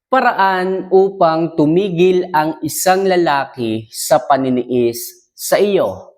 Paraan upang tumigil ang isang lalaki sa paniniis sa iyo.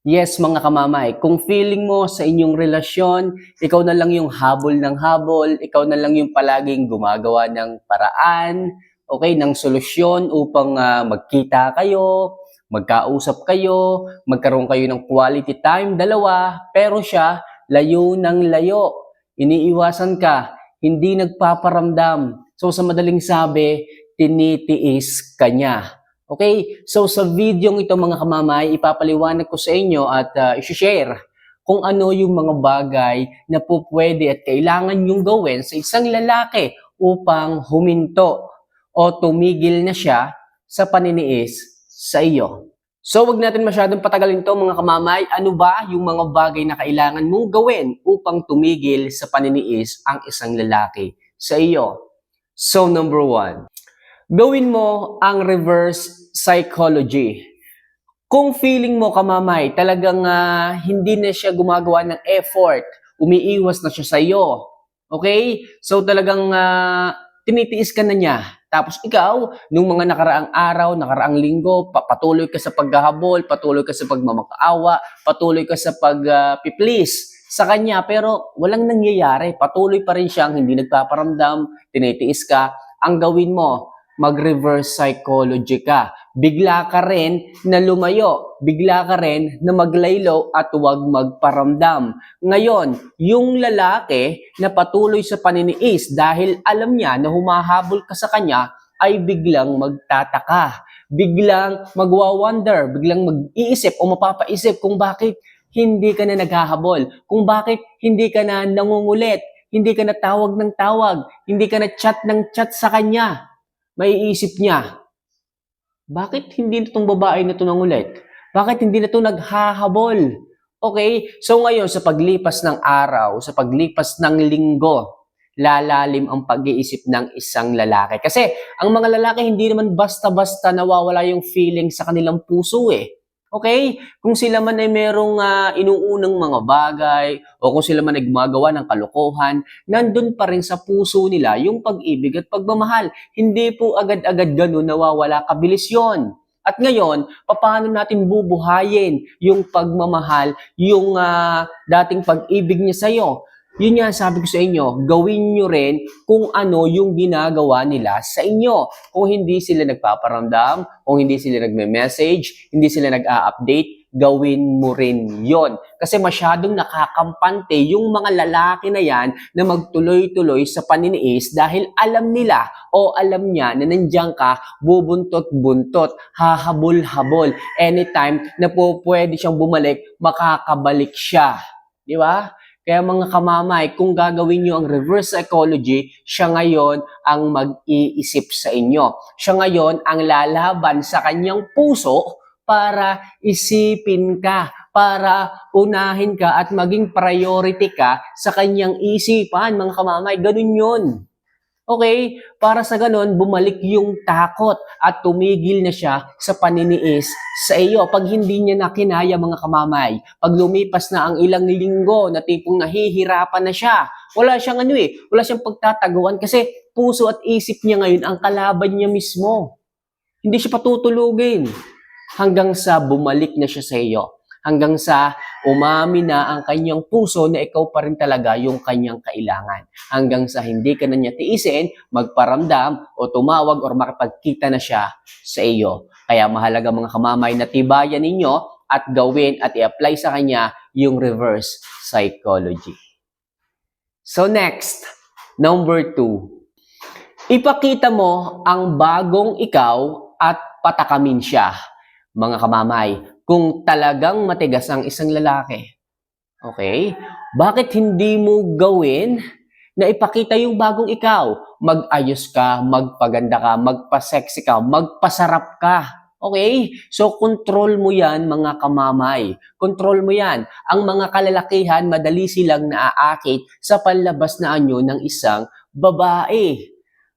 Yes, mga kamamay, kung feeling mo sa inyong relasyon, ikaw na lang yung habol ng habol, ikaw na lang yung palaging gumagawa ng paraan, okay, ng solusyon upang magkita kayo, magkausap kayo, magkaroon kayo ng quality time, dalawa, pero siya, layo ng layo. Iniiwasan ka, hindi nagpaparamdam. So sa madaling sabi, tinitiis ka niya. Okay? So sa video ito mga kamamay, ipapaliwanag ko sa inyo at i-share kung ano yung mga bagay na po pwede at kailangan yung gawin sa isang lalaki upang huminto o tumigil na siya sa paniniis sa iyo. So wag natin masyadong patagalin to mga kamamay. Ano ba yung mga bagay na kailangan mong gawin upang tumigil sa paniniis ang isang lalaki sa iyo? So number 1, gawin mo ang reverse psychology. Kung feeling mo kamamay, talagang hindi na siya gumagawa ng effort, umiiwas na siya sa iyo. Okay? So talagang tinitiis ka na niya. Tapos ikaw, nung mga nakaraang araw, nakaraang linggo, patuloy ka sa paghahabol, patuloy ka sa pagmamakaawa, patuloy ka sa pag-please sa kanya, pero walang nangyayari. Patuloy pa rin siyang hindi nagpaparamdam, tinitiis ka. Ang gawin mo, mag-reverse psychology ka. Bigla ka rin na lumayo, bigla ka rin na maglaylo at huwag magparamdam. Ngayon, yung lalaki na patuloy sa paniniis dahil alam niya na humahabol ka sa kanya ay biglang magtataka. Biglang magwa-wonder, biglang mag-iisip o mapapaisip kung bakit hindi ka na naghahabol, kung bakit hindi ka na nangungulit, hindi ka na tawag ng tawag, hindi ka na chat ng chat sa kanya. Maiisip niya, bakit hindi na itong babae na ito nangulit? Bakit hindi na ito naghahabol? Okay? So ngayon, sa paglipas ng araw, sa paglipas ng linggo, lalalim ang pag-iisip ng isang lalaki. Kasi ang mga lalaki hindi naman basta-basta nawawala yung feeling sa kanilang puso eh. Okay? Kung sila man ay merong inuunang mga bagay o kung sila man ay gumagawa ng kalokohan, nandun pa rin sa puso nila yung pag-ibig at pagmamahal. Hindi po agad-agad ganun nawawala, kabilis yun. At ngayon, paano natin bubuhayin yung pagmamahal, yung dating pag-ibig niya sa'yo? Yun nga sabi ko sa inyo, gawin nyo rin kung ano yung ginagawa nila sa inyo. Kung hindi sila nagpaparamdam, kung hindi sila nagme-message, hindi sila nag-a-update, gawin mo rin yon. Kasi masyadong nakakampante yung mga lalaki na yan na magtuloy-tuloy sa paniniis dahil alam nila o alam niya na nandiyan ka, bubuntot-buntot, hahabol-habol. Anytime na po pwede siyang bumalik, makakabalik siya. Di ba? Kaya mga kamamay, kung gagawin nyo ang reverse psychology, siya ngayon ang mag-iisip sa inyo. Siya ngayon ang lalaban sa kanyang puso para isipin ka, para unahin ka at maging priority ka sa kanyang isipan, mga kamamay. Ganun yun. Okay? Para sa ganun, bumalik yung takot at tumigil na siya sa paniniis sa iyo. Pag hindi niya na kinaya mga kamamay, pag lumipas na ang ilang linggo na tipong nahihirapan na siya, wala siyang wala siyang pagtataguan kasi puso at isip niya ngayon ang kalaban niya mismo. Hindi siya patutulugin hanggang sa bumalik na siya sa iyo. Hanggang sa umami na ang kanyang puso na ikaw pa rin talaga yung kanyang kailangan. Hanggang sa hindi ka na niya tiisin, magparamdam o tumawag o makipagkita na siya sa iyo. Kaya mahalaga mga kamamay na tibayan ninyo at gawin at i-apply sa kanya yung reverse psychology. So next, number 2. Ipakita mo ang bagong ikaw at patakamin siya. Mga kamamay, kung talagang matigas ang isang lalaki, okay? Bakit hindi mo gawin na ipakita yung bagong ikaw? Mag-ayos ka, magpaganda ka, magpa-sexy ka, magpasarap ka. Okay? So, control mo yan, mga kamamay. Control mo yan. Ang mga kalalakihan, madali silang naaakit sa panlabas na anyo ng isang babae.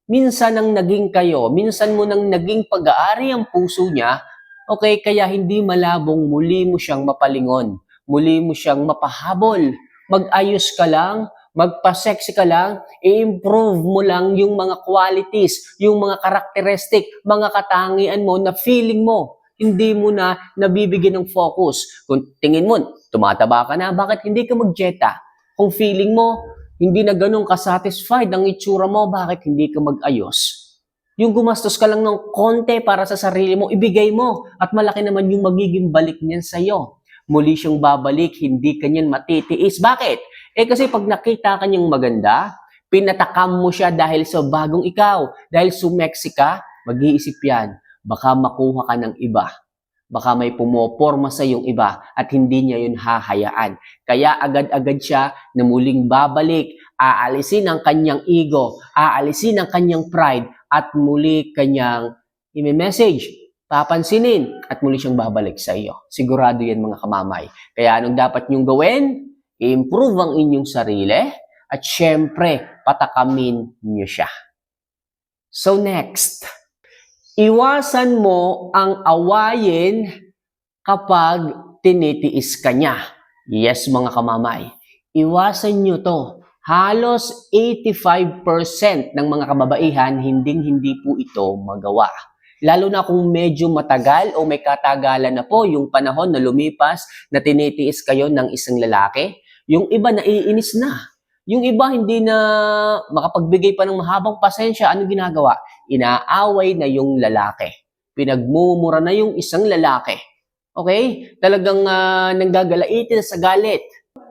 Minsan nang naging kayo, minsan mo nang naging pag-aari ang puso niya, okay, kaya hindi malabong muli mo siyang mapalingon, muli mo siyang mapahabol. Mag-ayos ka lang, Magpa-sexy ka lang, i-improve mo lang yung mga qualities, yung mga characteristic, mga katangian mo na feeling mo. Hindi mo na nabibigyan ng focus. Kung tingin mo, tumataba ka na, bakit hindi ka mag-dieta? Kung feeling mo, hindi na ganun ka-satisfied ang itsura mo, bakit hindi ka mag-ayos? Yung gumastos ka lang ng konti para sa sarili mo, ibigay mo. At malaki naman yung magiging balik niyan sa'yo. Muli siyang babalik, hindi ka niyan matitiis. Bakit? Kasi pag nakita ka niyang maganda, pinatakam mo siya dahil sa bagong ikaw. Dahil sumeksi ka, mag-iisip yan. Baka makuha ka ng iba. Baka may pumoporma sa yung iba at hindi niya yun hahayaan. Kaya agad-agad siya na muling babalik, aalisin ang kanyang ego, aalisin ang kanyang pride, at muli kanyang i-message, papansinin, at muli siyang babalik sa iyo. Sigurado yan mga kamamay. Kaya anong dapat niyong gawin? I-improve ang inyong sarili at syempre, patakamin niyo siya. So next, iwasan mo ang awayin kapag tinitiis ka niya. Yes mga kamamay, iwasan niyo to. Halos 85% ng mga kababaihan hindi po ito magawa. Lalo na kung medyo matagal o may katagalan na po yung panahon na lumipas na tinitiis kayo ng isang lalaki. Yung iba naiinis na. Yung iba hindi na makapagbigay pa ng mahabang pasensya. Ano ginagawa? Inaaway na yung lalaki. Pinagmumura na yung isang lalaki. Okay? Talagang nanggagalaitin sa galit.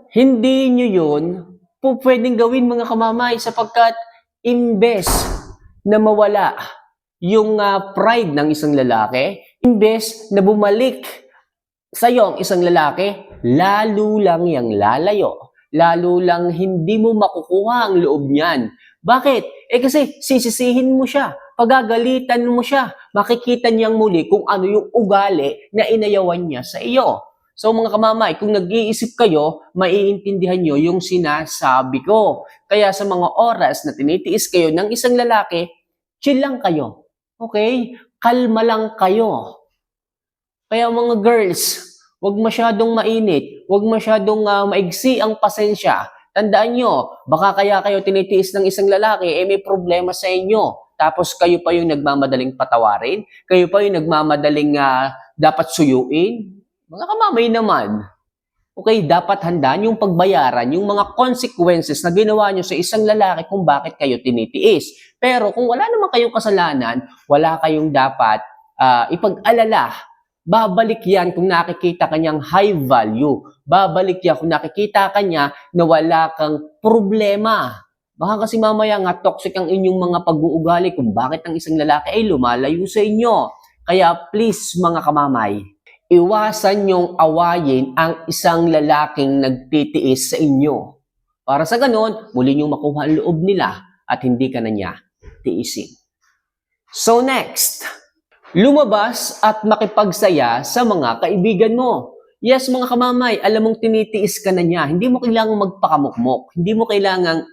Hindi nyo yun po pwedeng gawin mga kamamay sapagkat imbes na mawala yung pride ng isang lalaki, imbes na bumalik sa'yo ang isang lalaki, lalo lang yang lalayo. Lalo lang hindi mo makukuha ang loob niyan. Bakit? Kasi sisisihin mo siya, pagagalitan mo siya, makikita niyang muli kung ano yung ugali na inayawan niya sa iyo. So mga kamamay, kung nag-iisip kayo, maiintindihan nyo yung sinasabi ko. Kaya sa mga oras na tinitiis kayo ng isang lalaki, chill lang kayo. Okay? Kalma lang kayo. Kaya mga girls, wag masyadong mainit, wag masyadong maigsi ang pasensya. Tandaan nyo, baka kaya kayo tinitiis ng isang lalaki, may problema sa inyo. Tapos kayo pa yung nagmamadaling patawarin, kayo pa yung nagmamadaling dapat suyuin. Mga kamamay naman, okay, dapat handaan yung pagbayaran, yung mga consequences na ginawa nyo sa isang lalaki kung bakit kayo tinitiis. Pero kung wala naman kayong kasalanan, wala kayong dapat ipag-alala. Babalik yan kung nakikita kanyang high value. Babalik yan kung nakikita kanya na wala kang problema. Baka kasi mamaya nga toxic ang inyong mga pag-uugali kung bakit ang isang lalaki ay lumalayo sa inyo. Kaya please mga kamamay, iwasan niyong awayin ang isang lalaking nagtitiis sa inyo. Para sa ganon, muli niyong makuha ang loob nila at hindi ka na niya tiisin. So next, lumabas at makipagsaya sa mga kaibigan mo. Yes mga kamamay, alam mong tinitiis ka na niya. Hindi mo kailangang magpakamukmok. Hindi mo kailangang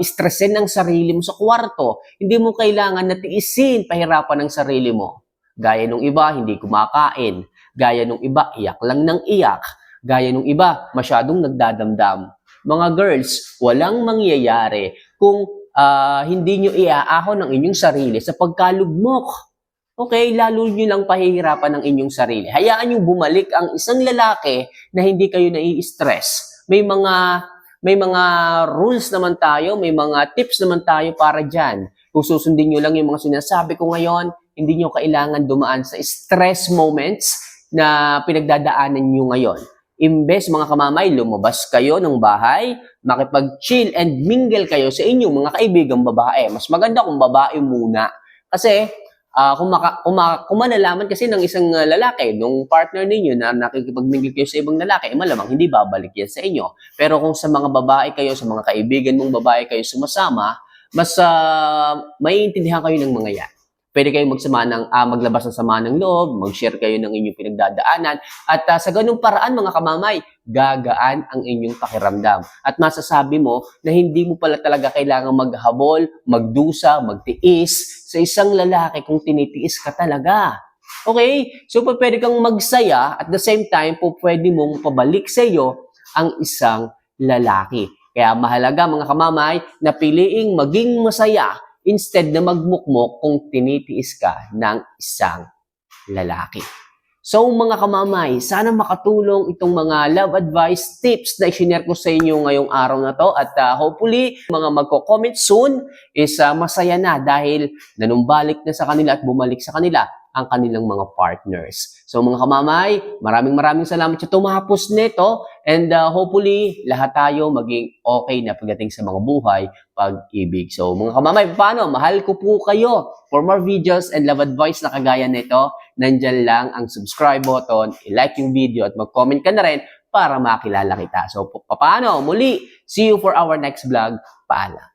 stressin ang sarili mo sa kwarto. Hindi mo kailangan na tiisin, pahirapan ang sarili mo. Gaya nung iba, hindi kumakain. Gaya nung iba, iyak lang ng iyak. Gaya nung iba, masyadong nagdadamdam. Mga girls, walang mangyayari kung hindi nyo iaahon ang inyong sarili sa pagkalugmok. Okay, lalo nyo lang pahihirapan ang inyong sarili. Hayaan nyo bumalik ang isang lalaki na hindi kayo nai-stress. May mga rules naman tayo, may mga tips naman tayo para dyan. Kung susundin nyo lang yung mga sinasabi ko ngayon, hindi nyo kailangan dumaan sa stress moments na pinagdadaanan nyo ngayon. Imbes mga kamamay, lumabas kayo ng bahay, makipag-chill and mingle kayo sa inyong mga kaibigang babae. Mas maganda kung babae muna. Kasi kung malalaman kasi ng isang lalaki, nung partner ninyo na nakikipag-mingle kayo sa ibang lalaki, malamang hindi babalik yan sa inyo. Pero kung sa mga babae kayo, sa mga kaibigan mong babae kayo sumasama, mas maiintindihan kayo ng mga yan. Pwede kayong maglabas ng sama ng loob, mag-share kayo ng inyong pinagdadaanan, at sa ganung paraan mga kamamay, gagaan ang inyong pakiramdam. At masasabi mo na hindi mo pala talaga kailangan maghabol, magdusa, magtiis sa isang lalaki kung tinitiis ka talaga. Okay? So pwede kang magsaya at the same time pwede mong pabalik sa iyo ang isang lalaki. Kaya mahalaga mga kamamay na piliing maging masaya instead na magmukmok kung tinitiis ka ng isang lalaki. So mga kamamay, sana makatulong itong mga love advice tips na i-share ko sa inyo ngayong araw na to at hopefully mga magko-comment soon is masaya na dahil nanumbalik na sa kanila at bumalik sa kanila ang kanilang mga partners. So mga kamamay, maraming salamat sa tumapos nito and hopefully lahat tayo maging okay na pagdating sa mga buhay pag-ibig. So mga kamamay, paano? Mahal ko po kayo. For more videos and love advice na kagaya nito, nandyan lang ang subscribe button, i-like yung video at mag-comment ka na rin para makilala kita. So paano? Muli, see you for our next vlog. Paalam.